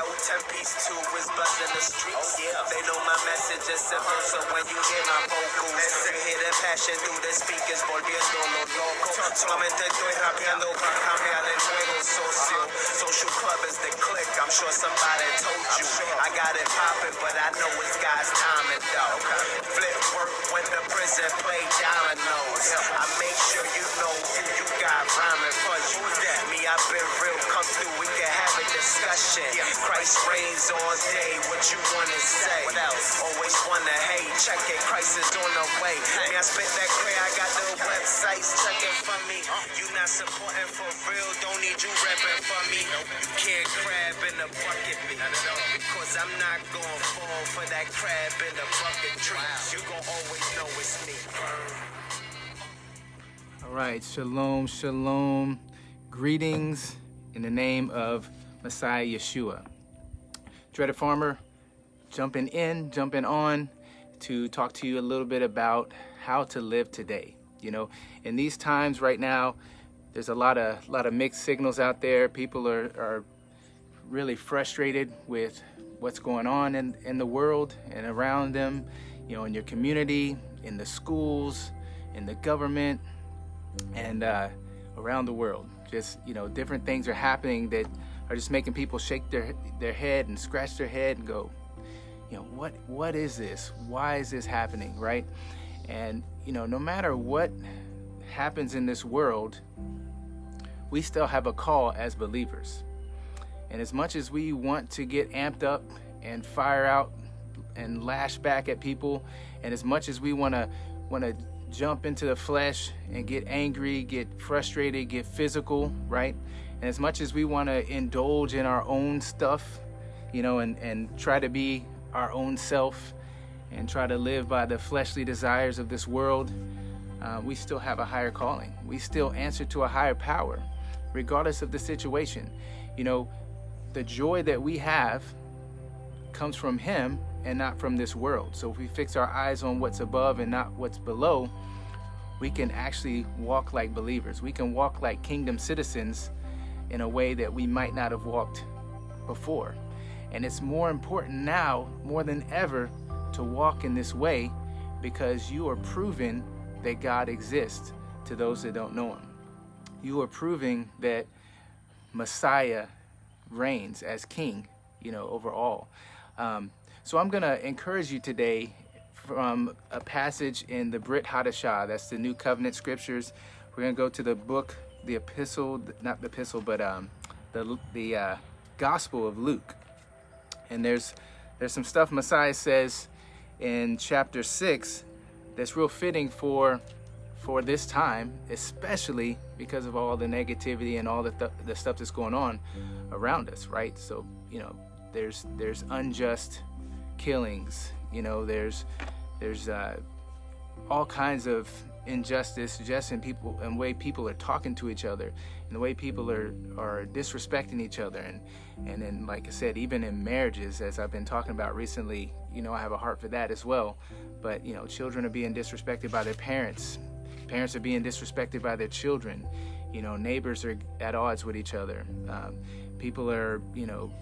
yo, 10 piece 2 is buzzing the streets. They know my message is simple, so when you hear my vocals, you hear the passion through the speakers, volviendo lo loco. Solamente estoy rapeando para cambiar el juego socio. Social club is the click, I'm sure somebody told you. I got it popping, but I know it's God's timing though. Flip work when the prison play dominoes. I make sure you know who you got rhyming for you. Me, I've been real, come through, we can have a discussion. Christ reigns all day, what you wanna say? What else? Always wanna hate, check it, Christ is on the way. Me, I spit that cray, I got the websites checking for me. You not supporting for real, don't need you repping for me. You can't crab in the bucket, because I'm not gonna fall for that crab in the bucket tree. You gon' always know it's me. All right, shalom, shalom. Greetings in the name of Messiah Yeshua. Dreaded Farmer, jumping on to talk to you a little bit about how to live today. You know, in these times right now, there's a lot of mixed signals out there. People are really frustrated with what's going on in the world and around them, you know, in your community, in the schools, in the government, and around the world. Just, you know, different things are happening that are just making people shake their head and scratch their head and go, you know, what is this? Why is this happening, right? And, you know, no matter what happens in this world, we still have a call as believers. And as much as we want to get amped up and fire out and lash back at people, and as much as we want to jump into the flesh and get angry, get frustrated, get physical, right? And as much as we want to indulge in our own stuff, you know, and try to be our own self and try to live by the fleshly desires of this world, we still have a higher calling. We still answer to a higher power, regardless of the situation. You know, the joy that we have comes from Him and not from this world. So if we fix our eyes on what's above and not what's below, we can actually walk like believers. We can walk like kingdom citizens in a way that we might not have walked before. And it's more important now, more than ever, to walk in this way, because you are proving that God exists to those that don't know Him. You are proving that Messiah reigns as King, you know, over all. So I'm going to encourage you today from a passage in the Brit Hadashah. That's the New Covenant Scriptures. We're going to go to the book, the epistle, not the epistle, but the Gospel of Luke. And there's some stuff Messiah says in chapter 6 that's real fitting for this time, especially because of all the negativity and all the stuff that's going on around us, right? So, you know, there's unjust killings, you know, there's all kinds of injustice just in people and way people are talking to each other and the way people are disrespecting each other, and then, like I said, even in marriages, as I've been talking about recently, you know, I have a heart for that as well. But, you know, children are being disrespected by their parents are being disrespected by their children, you know, neighbors are at odds with each other, people are, you know,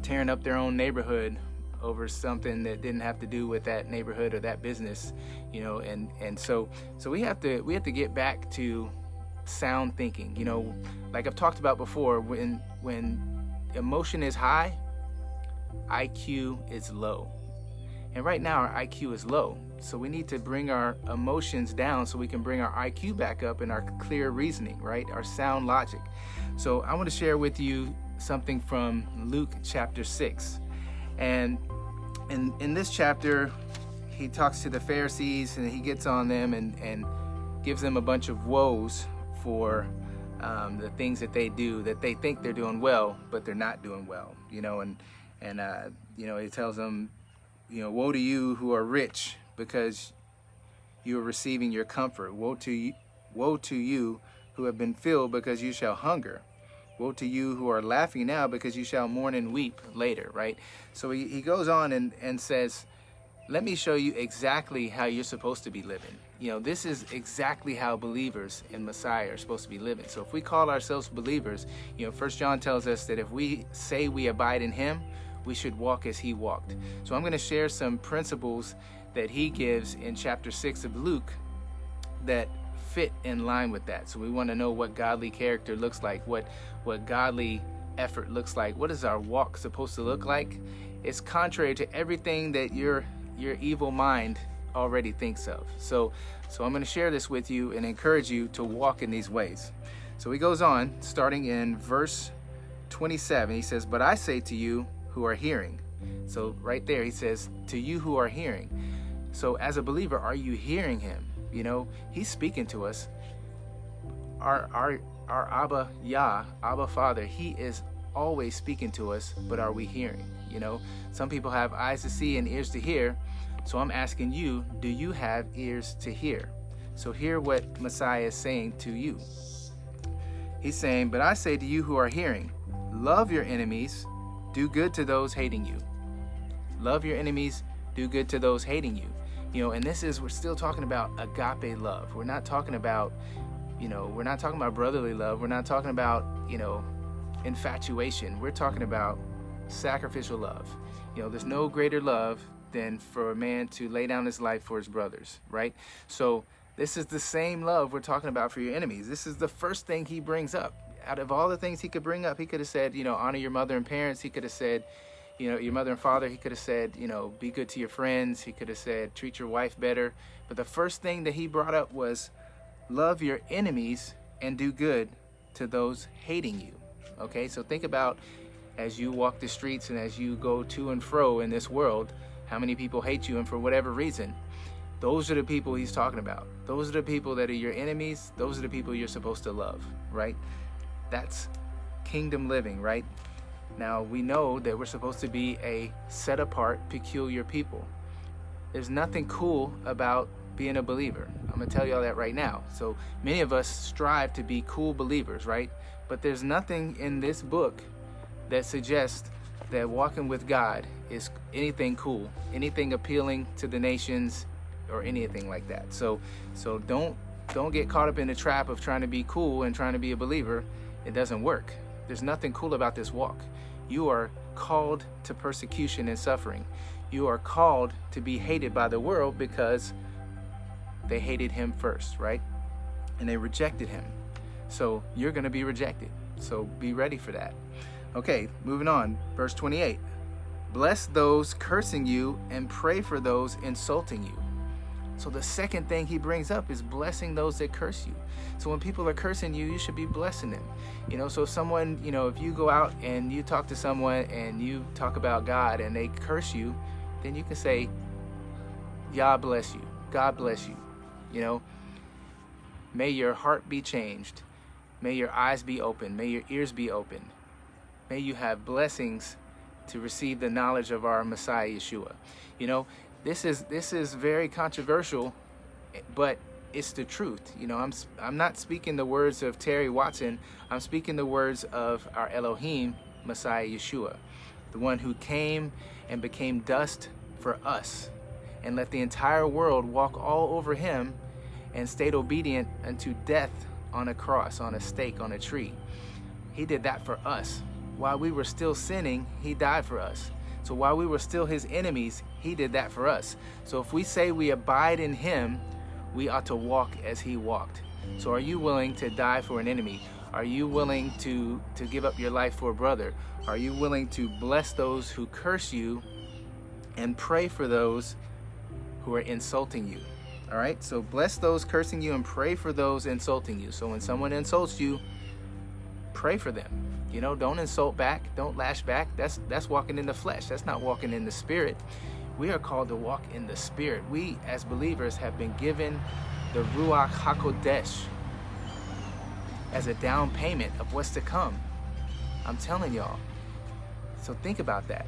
tearing up their own neighborhood over something that didn't have to do with that neighborhood or that business, you know, and so we have to get back to sound thinking. You know, like I've talked about before, when emotion is high, IQ is low. And right now our IQ is low. So we need to bring our emotions down so we can bring our IQ back up and our clear reasoning, right? Our sound logic. So I want to share with you something from Luke chapter 6. And in this chapter, he talks to the Pharisees and he gets on them and gives them a bunch of woes for the things that they do, that they think they're doing well, but they're not doing well, you know, and you know, he tells them, you know, woe to you who are rich, because you are receiving your comfort. Woe to you who have been filled, because you shall hunger. Woe to you who are laughing now, because you shall mourn and weep later, right? So he goes on and says, let me show you exactly how you're supposed to be living. You know, this is exactly how believers in Messiah are supposed to be living. So if we call ourselves believers, you know, 1 John tells us that if we say we abide in him, we should walk as he walked. So I'm going to share some principles that he gives in chapter 6 of Luke that fit in line with that. So we want to know what godly character looks like, what godly effort looks like. What is our walk supposed to look like? It's contrary to everything that your evil mind already thinks of. So I'm going to share this with you and encourage you to walk in these ways. So he goes on, starting in verse 27. He says, "But I say to you who are hearing." So right there he says, to you who are hearing. So as a believer, are you hearing him? You know, he's speaking to us. Our Abba Yah, Abba Father, he is always speaking to us, but are we hearing? You know, some people have eyes to see and ears to hear. So I'm asking you, do you have ears to hear? So hear what Messiah is saying to you. He's saying, "But I say to you who are hearing, love your enemies, do good to those hating you." Love your enemies, do good to those hating you. You know, and we're still talking about agape love. We're not talking about, we're not talking about brotherly love. We're not talking about, infatuation. We're talking about sacrificial love. You know, there's no greater love than for a man to lay down his life for his brothers, right? So this is the same love we're talking about for your enemies. This is the first thing he brings up. Out of all the things he could bring up, he could have said, honor your mother and parents. He could have said, your mother and father. He could have said, be good to your friends. He could have said, treat your wife better. But the first thing that he brought up was love your enemies and do good to those hating you. Okay, so think about as you walk the streets and as you go to and fro in this world, how many people hate you and for whatever reason. Those are the people he's talking about. Those are the people that are your enemies. Those are the people you're supposed to love, right? That's kingdom living, right? Now, we know that we're supposed to be a set-apart, peculiar people. There's nothing cool about being a believer. I'm going to tell you all that right now. So many of us strive to be cool believers, right? But there's nothing in this book that suggests that walking with God is anything cool, anything appealing to the nations, or anything like that. So don't get caught up in the trap of trying to be cool and trying to be a believer. It doesn't work. There's nothing cool about this walk. You are called to persecution and suffering. You are called to be hated by the world because they hated him first, right? And they rejected him. So you're going to be rejected. So be ready for that. Okay, moving on. Verse 28. "Bless those cursing you and pray for those insulting you." So the second thing he brings up is blessing those that curse you. So when people are cursing you, you should be blessing them. So if someone, if you go out and you talk to someone and you talk about God and they curse you, then you can say, "Yah bless you. God bless you." May your heart be changed. May your eyes be open. May your ears be open. May you have blessings to receive the knowledge of our Messiah Yeshua. This is very controversial, but it's the truth. I'm not speaking the words of Terry Watson. I'm speaking the words of our Elohim, Messiah Yeshua, the one who came and became dust for us and let the entire world walk all over him and stayed obedient unto death on a cross, on a stake, on a tree. He did that for us. While we were still sinning, he died for us. So while we were still his enemies, he did that for us. So if we say we abide in him, we ought to walk as he walked. So are you willing to die for an enemy? Are you willing to give up your life for a brother? Are you willing to bless those who curse you and pray for those who are insulting you? All right, so bless those cursing you and pray for those insulting you. So when someone insults you, pray for them. Don't insult back, don't lash back. That's walking in the flesh. That's not walking in the spirit. We are called to walk in the spirit. We as believers have been given the Ruach HaKodesh as a down payment of what's to come. I'm telling y'all. So think about that.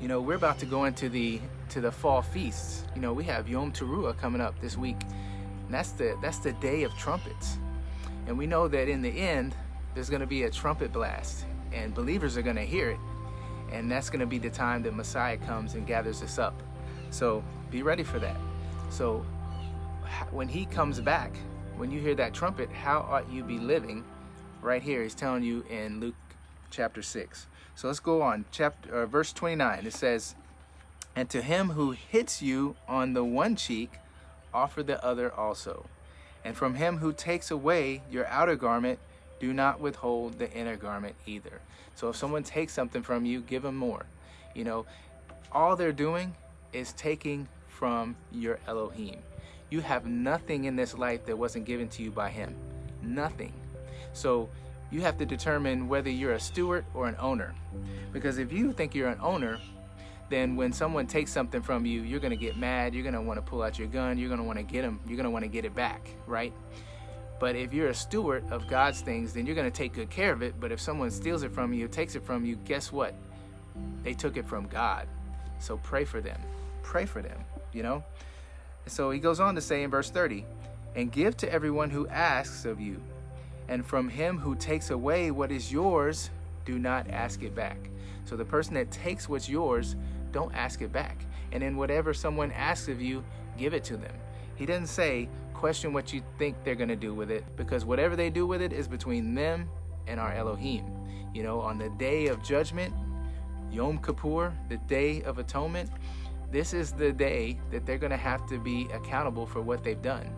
We're about to go into the fall feasts. We have Yom Teruah coming up this week. And that's the day of trumpets. And we know that in the end, there's going to be a trumpet blast and believers are going to hear it. And that's going to be the time that Messiah comes and gathers us up. So be ready for that. So when he comes back, when you hear that trumpet, how ought you be living? Right here, he's telling you in Luke chapter 6. So let's go on. Verse 29, it says, and to him who hits you on the one cheek, offer the other also. And from him who takes away your outer garment, do not withhold the inner garment either. So if someone takes something from you, give them more. You know, all they're doing is taking from your Elohim. You have nothing in this life that wasn't given to you by him. Nothing. So you have to determine whether you're a steward or an owner. Because if you think you're an owner, then when someone takes something from you, you're going to get mad. You're going to want to pull out your gun. You're going to want to get them. You're going to want to get it back, right? But if you're a steward of God's things, then you're going to take good care of it. But if someone steals it from you, takes it from you, guess what? They took it from God. So pray for them. Pray for them, you know? So he goes on to say in verse 30, and give to everyone who asks of you. And from him who takes away what is yours, do not ask it back. So the person that takes what's yours, don't ask it back. And in whatever someone asks of you, give it to them. He doesn't say, question what you think they're going to do with it, because whatever they do with it is between them and our Elohim. You know, on the day of judgment, Yom Kippur, the day of atonement, this is the day that they're going to have to be accountable for what they've done.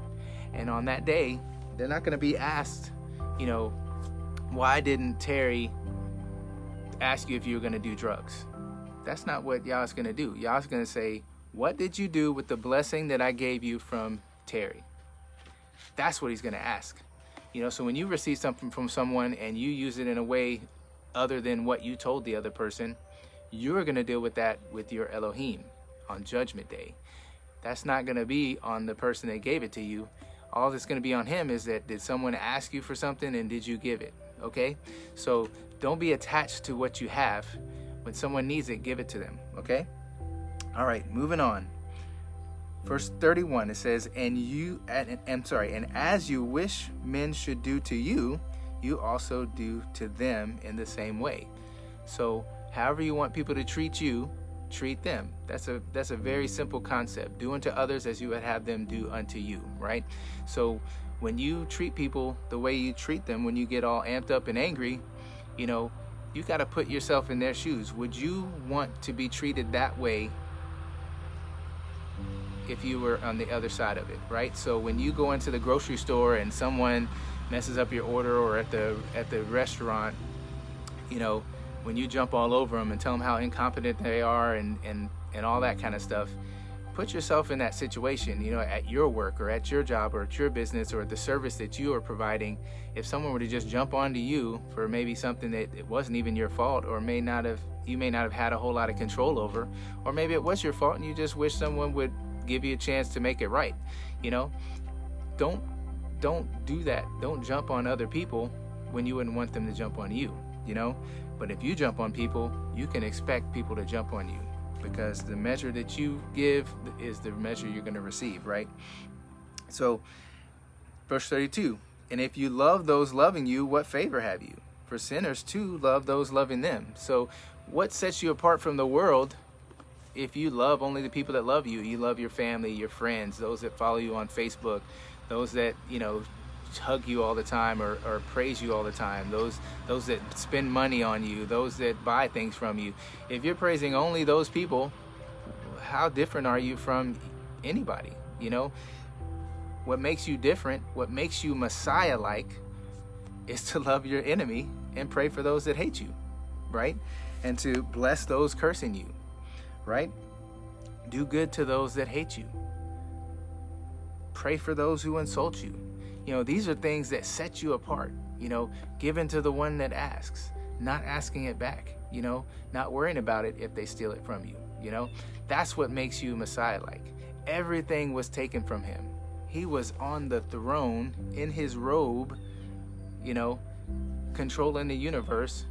And on that day, they're not going to be asked, you know, why didn't Terry ask you if you were going to do drugs? That's not what Yah's going to do. Yah's going to say, what did you do with the blessing that I gave you from Terry? That's what he's going to ask. You know, so when you receive something from someone and you use it in a way other than what you told the other person, you're going to deal with that with your Elohim on Judgment Day. That's not going to be on the person that gave it to you. All that's going to be on him is that, did someone ask you for something and did you give it? Okay? So don't be attached to what you have. When someone needs it, give it to them. Okay? All right, moving on. Verse 31, it says, and as you wish men should do to you, you also do to them in the same way. So however you want people to treat you, treat them. That's a very simple concept. Do unto others as you would have them do unto you, right? So when you treat people the way you treat them, when you get all amped up and angry, you know, you got to put yourself in their shoes. Would you want to be treated that way if you were on the other side of it, right? So when you go into the grocery store and someone messes up your order, or at the restaurant, you know, when you jump all over them and tell them how incompetent they are and all that kind of stuff, put yourself in that situation, you know, at your work or at your job or at your business or the service that you are providing. If someone were to just jump onto you for maybe something that it wasn't even your fault, or you may not have had a whole lot of control over, or maybe it was your fault and you just wish someone would give you a chance to make it right, you know, don't do that. Don't jump on other people when you wouldn't want them to jump on you, you know. But if you jump on people, you can expect people to jump on you, because the measure that you give is the measure you're going to receive, right? So verse 32, and if you love those loving you, what favor have you? For sinners too love those loving them. So what sets you apart from the world? If you love only the people that love you, you love your family, your friends, those that follow you on Facebook, those that, you know, hug you all the time or praise you all the time, those that spend money on you, those that buy things from you. If you're praising only those people, how different are you from anybody? You know, what makes you different, what makes you Messiah-like, is to love your enemy and pray for those that hate you, right? And to bless those cursing you, right? Do good to those that hate you. Pray for those who insult you. You know, these are things that set you apart. You know, giving to the one that asks, not asking it back, you know, not worrying about it if they steal it from you. You know, that's what makes you Messiah-like. Everything was taken from him. He was on the throne in his robe, you know, controlling the universe,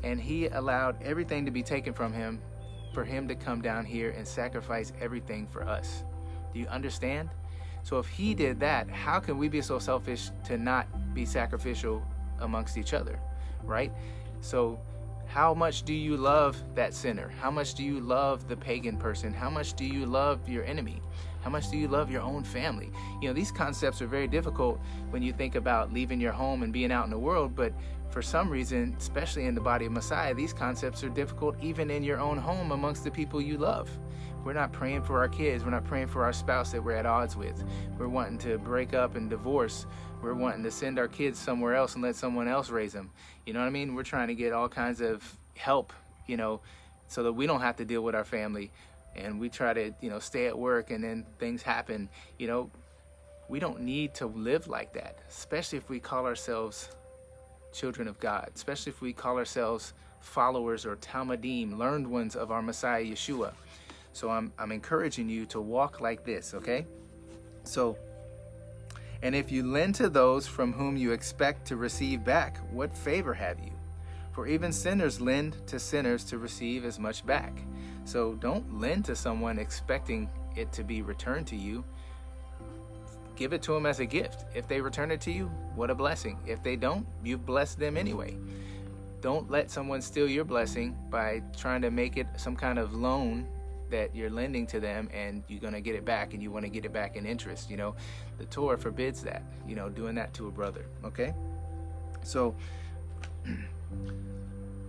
and he allowed everything to be taken from him for him to come down here and sacrifice everything for us. Do you understand? So if he did that, how can we be so selfish to not be sacrificial amongst each other, right? So How much do you love that sinner? How much do you love the pagan person? How much do you love your enemy? How much do you love your own family? You know, these concepts are very difficult when you think about leaving your home and being out in the world, but for some reason, especially in the body of Messiah, these concepts are difficult even in your own home amongst the people you love. We're not praying for our kids. We're not praying for our spouse that we're at odds with. We're wanting to break up and divorce. We're wanting to send our kids somewhere else and let someone else raise them. You know what I mean? We're trying to get all kinds of help, you know, so that we don't have to deal with our family. And we try to, you know, stay at work and then things happen. You know, we don't need to live like that, especially if we call ourselves children of God, especially if we call ourselves followers or Talmudim, learned ones of our Messiah Yeshua. So I'm encouraging you to walk like this, okay? So, and if you lend to those from whom you expect to receive back, what favor have you? For even sinners lend to sinners to receive as much back. So don't lend to someone expecting it to be returned to you. Give it to them as a gift. If they return it to you, what a blessing. If they don't, you've blessed them anyway. Don't let someone steal your blessing by trying to make it some kind of loan that you're lending to them and you're going to get it back and you want to get it back in interest. You know, the Torah forbids that, you know, doing that to a brother. Okay? So,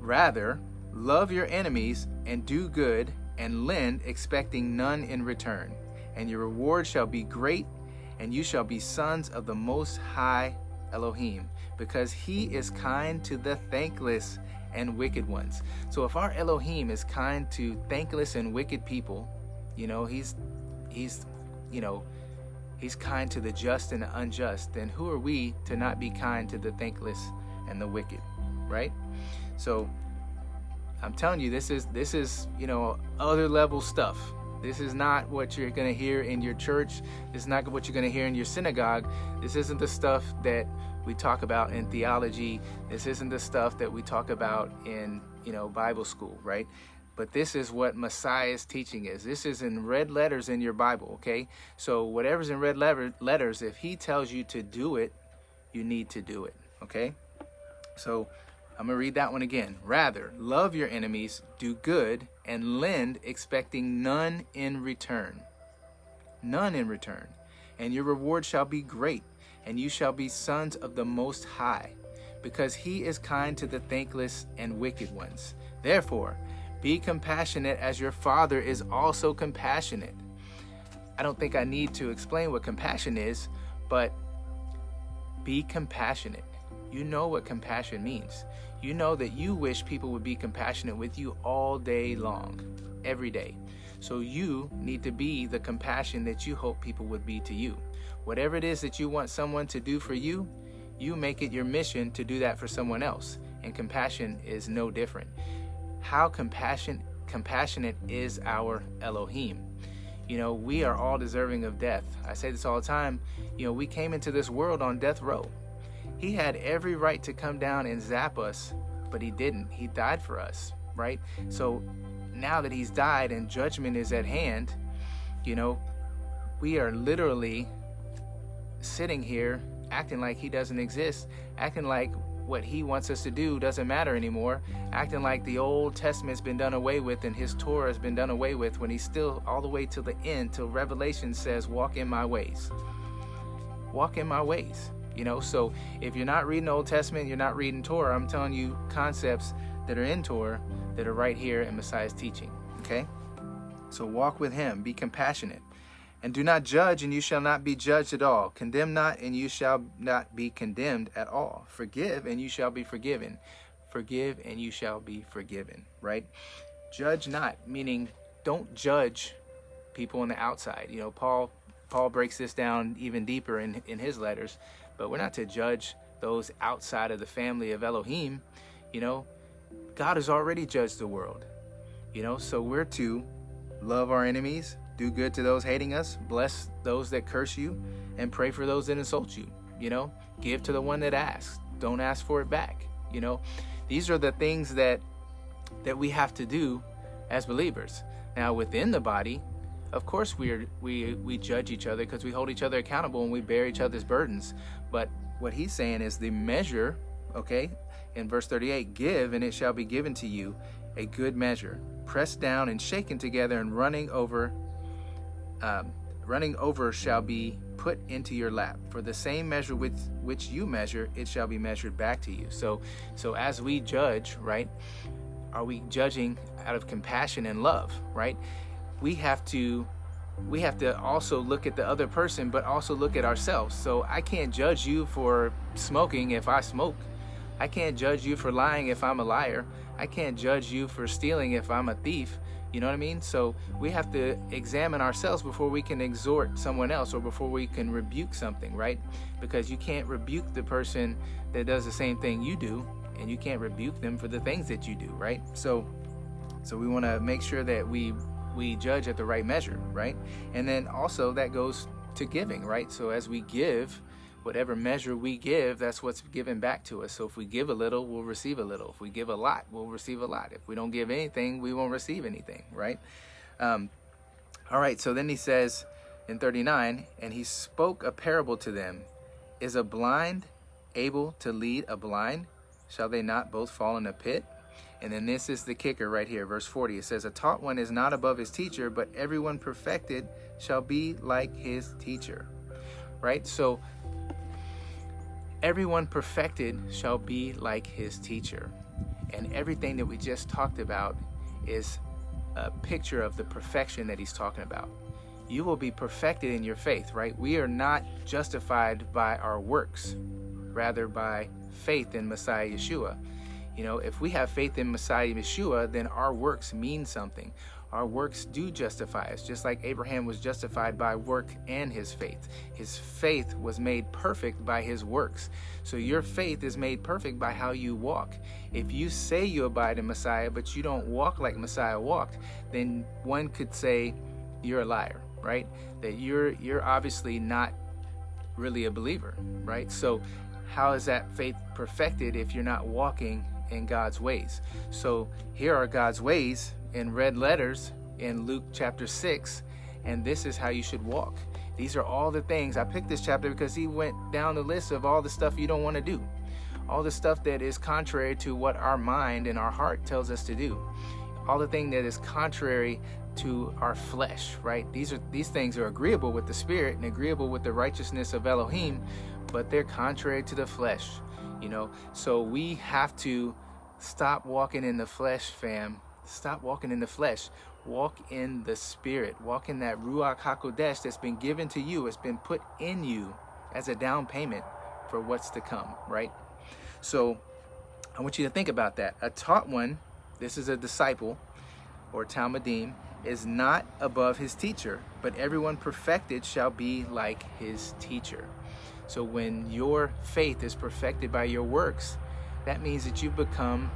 rather, love your enemies and do good and lend, expecting none in return. And your reward shall be great, and you shall be sons of the Most High Elohim, because he is kind to the thankless and wicked ones. So if our Elohim is kind to thankless and wicked people, you know, he's kind to the just and the unjust, then who are we to not be kind to the thankless and the wicked, right? So I'm telling you, this is, you know, other level stuff. This is not what you're going to hear in your church. This is not what you're going to hear in your synagogue. This isn't the stuff that we talk about in theology. This isn't the stuff that we talk about in, you know, Bible school, right? But this is what Messiah's teaching is. This is in red letters in your Bible, okay? So whatever's in red letters, if he tells you to do it, you need to do it, okay? So I'm going to read that one again. Rather, love your enemies, do good, and lend, expecting none in return. None in return. And your reward shall be great, and you shall be sons of the Most High, because he is kind to the thankless and wicked ones. Therefore, be compassionate as your Father is also compassionate. I don't think I need to explain what compassion is, but be compassionate. You know what compassion means. You know that you wish people would be compassionate with you all day long, every day. So you need to be the compassion that you hope people would be to you. Whatever it is that you want someone to do for you, you make it your mission to do that for someone else. And compassion is no different. How compassionate is our Elohim? You know, we are all deserving of death. I say this all the time. You know, we came into this world on death row. He had every right to come down and zap us, but he didn't. He died for us, right? So now that he's died and judgment is at hand, you know, we are literally sitting here acting like he doesn't exist, acting like what he wants us to do doesn't matter anymore, acting like the Old Testament's been done away with and his Torah has been done away with, when he's still all the way to the end, till Revelation says, walk in my ways. Walk in my ways. You know, so if you're not reading the Old Testament, you're not reading Torah, I'm telling you concepts that are in Torah that are right here in Messiah's teaching, okay? So walk with him, be compassionate. And do not judge, and you shall not be judged at all. Condemn not, and you shall not be condemned at all. Forgive, and you shall be forgiven. Forgive, and you shall be forgiven, right? Judge not, meaning don't judge people on the outside. You know, Paul breaks this down even deeper in his letters. But we're not to judge those outside of the family of Elohim. You know, God has already judged the world. You know, so we're to love our enemies, do good to those hating us, bless those that curse you, and pray for those that insult you. You know, give to the one that asks. Don't ask for it back. You know, these are the things that we have to do as believers. Now, within the body, of course, we judge each other because we hold each other accountable and we bear each other's burdens. But what he's saying is the measure, okay, in verse 38, give and it shall be given to you, a good measure, pressed down and shaken together and running over shall be put into your lap. For the same measure with which you measure, it shall be measured back to you. So as we judge, right, are we judging out of compassion and love, right? We have to also look at the other person, but also look at ourselves. So I can't judge you for smoking if I smoke. I can't judge you for lying if I'm a liar. I can't judge you for stealing if I'm a thief. You know what I mean? So we have to examine ourselves before we can exhort someone else or before we can rebuke something, right? Because you can't rebuke the person that does the same thing you do, and you can't rebuke them for the things that you do, right? So we want to make sure that we judge at the right measure, right? And then also that goes to giving, right? So as we give, whatever measure we give, that's what's given back to us. So if we give a little, we'll receive a little. If we give a lot, we'll receive a lot. If we don't give anything, we won't receive anything, right? All right, so then he says in 39, and he spoke a parable to them. Is a blind able to lead a blind? Shall they not both fall in a pit? And then this is the kicker right here, verse 40. It says, a taught one is not above his teacher, but everyone perfected shall be like his teacher, right? So everyone perfected shall be like his teacher. And everything that we just talked about is a picture of the perfection that he's talking about. You will be perfected in your faith, right? We are not justified by our works, rather by faith in Messiah Yeshua. You know, if we have faith in Messiah Yeshua, then our works mean something. Our works do justify us, just like Abraham was justified by work and his faith. His faith was made perfect by his works. So your faith is made perfect by how you walk. If you say you abide in Messiah, but you don't walk like Messiah walked, then one could say you're a liar, right? That you're obviously not really a believer, right? So how is that faith perfected if you're not walking in God's ways? So here are God's ways in red letters in Luke chapter 6, and this is how you should walk. These are all the things. I picked this chapter because he went down the list of all the stuff you don't want to do, all the stuff that is contrary to what our mind and our heart tells us to do, all the thing that is contrary to our flesh, right? These things are agreeable with the spirit and agreeable with the righteousness of Elohim, but they're contrary to the flesh, you know. So we have to stop walking in the flesh, fam. Stop walking in the flesh. Walk in the spirit. Walk in that Ruach HaKodesh that's been given to you. It's been put in you as a down payment for what's to come, right? So I want you to think about that. A taught one, this is a disciple or Talmudim, is not above his teacher, but everyone perfected shall be like his teacher. So when your faith is perfected by your works, that means that you become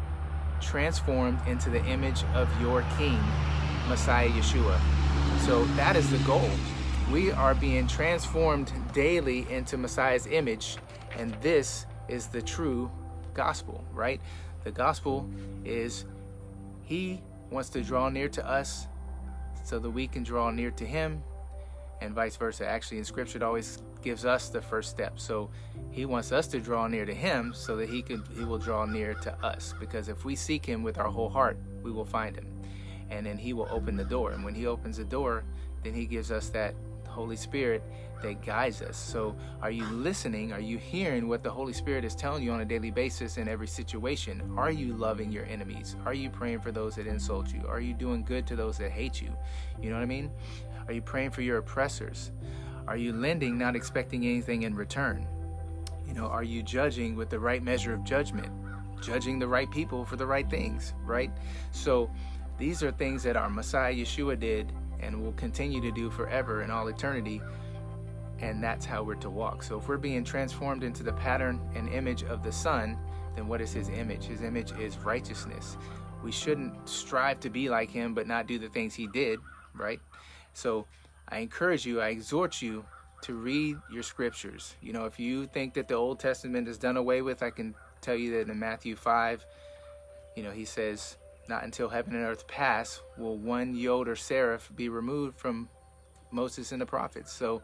transformed into the image of your King, Messiah Yeshua. So that is the goal. We are being transformed daily into Messiah's image, and this is the true gospel, right? The gospel is he wants to draw near to us so that we can draw near to him, and vice versa. Actually, in scripture, it always gives us the first step. So he wants us to draw near to him so that he will draw near to us. Because if we seek him with our whole heart, we will find him. And then he will open the door. And when he opens the door, then he gives us that Holy Spirit that guides us. So are you listening? Are you hearing what the Holy Spirit is telling you on a daily basis in every situation? Are you loving your enemies? Are you praying for those that insult you? Are you doing good to those that hate you? You know what I mean? Are you praying for your oppressors? Are you lending, not expecting anything in return? You know, are you judging with the right measure of judgment? Judging the right people for the right things, right? So these are things that our Messiah Yeshua did and will continue to do forever in all eternity. And that's how we're to walk. So if we're being transformed into the pattern and image of the Son, then what is his image? His image is righteousness. We shouldn't strive to be like him, but not do the things he did, right? So I encourage you, I exhort you to read your scriptures. You know, if you think that the Old Testament is done away with, I can tell you that in Matthew 5, you know, he says, not until heaven and earth pass will one yod or seraph be removed from Moses and the prophets. So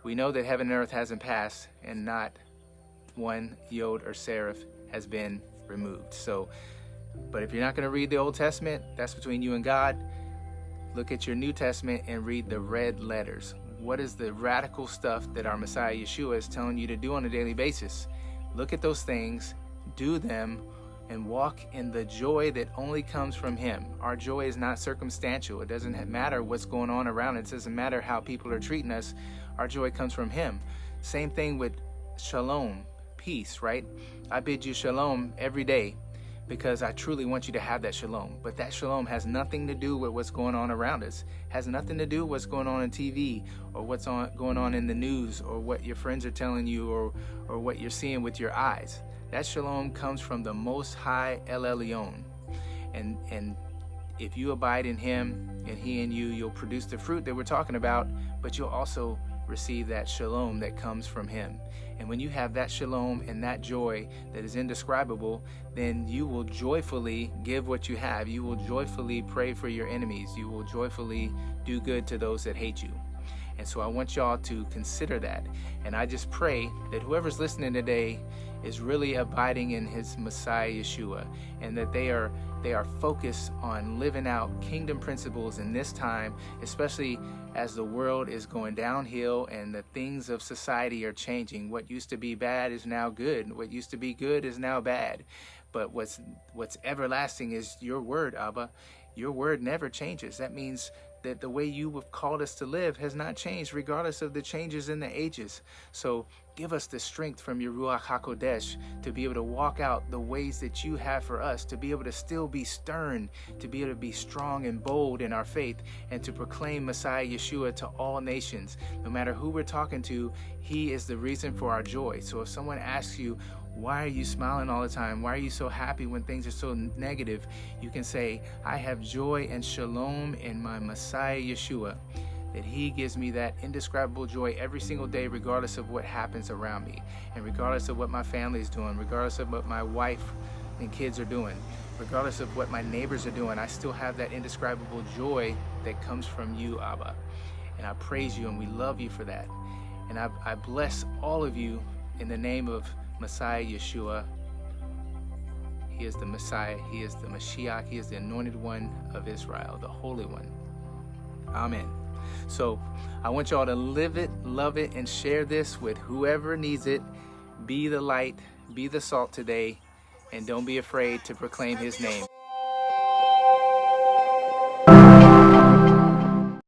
we know that heaven and earth hasn't passed, and not one yod or seraph has been removed. So, but if you're not going to read the Old Testament, that's between you and God. Look at your New Testament and read the red letters. What is the radical stuff that our Messiah Yeshua is telling you to do on a daily basis? Look at those things, do them, and walk in the joy that only comes from him. Our joy is not circumstantial. It doesn't matter what's going on around. It doesn't matter how people are treating us. Our joy comes from him. Same thing with shalom, peace, right? I bid you shalom every day because I truly want you to have that shalom. But that shalom has nothing to do with what's going on around us. Has nothing to do with what's going on TV or what's going on in the news or what your friends are telling you or what you're seeing with your eyes. That shalom comes from the Most High El Elyon. And if you abide in him and he in you, you'll produce the fruit that we're talking about, but you'll also receive that shalom that comes from him. And when you have that shalom and that joy that is indescribable, then you will joyfully give what you have. You will joyfully pray for your enemies. You will joyfully do good to those that hate you. And so I want y'all to consider that. And I just pray that whoever's listening today is really abiding in his Messiah Yeshua, and that they are focused on living out kingdom principles in this time, especially as the world is going downhill and the things of society are changing. What used to be bad is now good. What used to be good is now bad. But what's everlasting is your word, Abba. Your word never changes. That means that the way you have called us to live has not changed, regardless of the changes in the ages. So give us the strength from your Ruach HaKodesh to be able to walk out the ways that you have for us, to be able to still be stern, to be able to be strong and bold in our faith, and to proclaim Messiah Yeshua to all nations. No matter who we're talking to, he is the reason for our joy. So if someone asks you, why are you smiling all the time? Why are you so happy when things are so negative? You can say, I have joy and shalom in my Messiah Yeshua, that he gives me that indescribable joy every single day, regardless of what happens around me, and regardless of what my family is doing, regardless of what my wife and kids are doing, regardless of what my neighbors are doing. I still have that indescribable joy that comes from you, Abba. And I praise you and we love you for that. And I bless all of you in the name of Messiah Yeshua. He is the Messiah. He is the Mashiach. He is the anointed one of Israel, the Holy One. Amen. So I want y'all to live it, love it, and share this with whoever needs it. Be the light, be the salt today, and don't be afraid to proclaim his name.